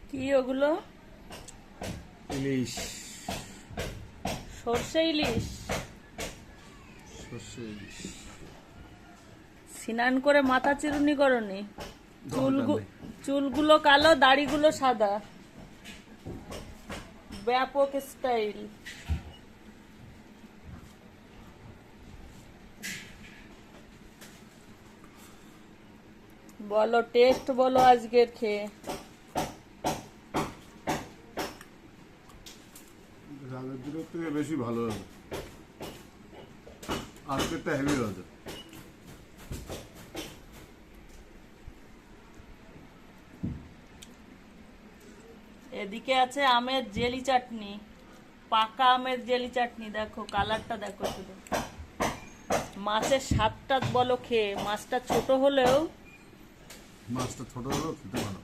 কি ওগুলো? ইলিশ। সর্ষে ইলিশ। সর্ষে ইলিশ। স্নান করে মাথা চিরুনি করনি? দরকার নেই। চুলগুলো কালো, দাড়িগুলো সাদা, ব্যাপক স্টাইল। বলো, টেস্ট বলো আজকের খেয়ে। আগের দিনের থেকে বেশি ভালো হবে, আজকেরটা হেভি হবে। এদিকে আছে আমের জেলি চাটনি, পাকা আমের জেলি চাটনি। দেখো কালারটা, দেখো শুধু। মাছের স্বাদটা বলো খেয়ে। মাছটা ছোট হলেও মাছটা ছোট হলেও খেতে ভালো।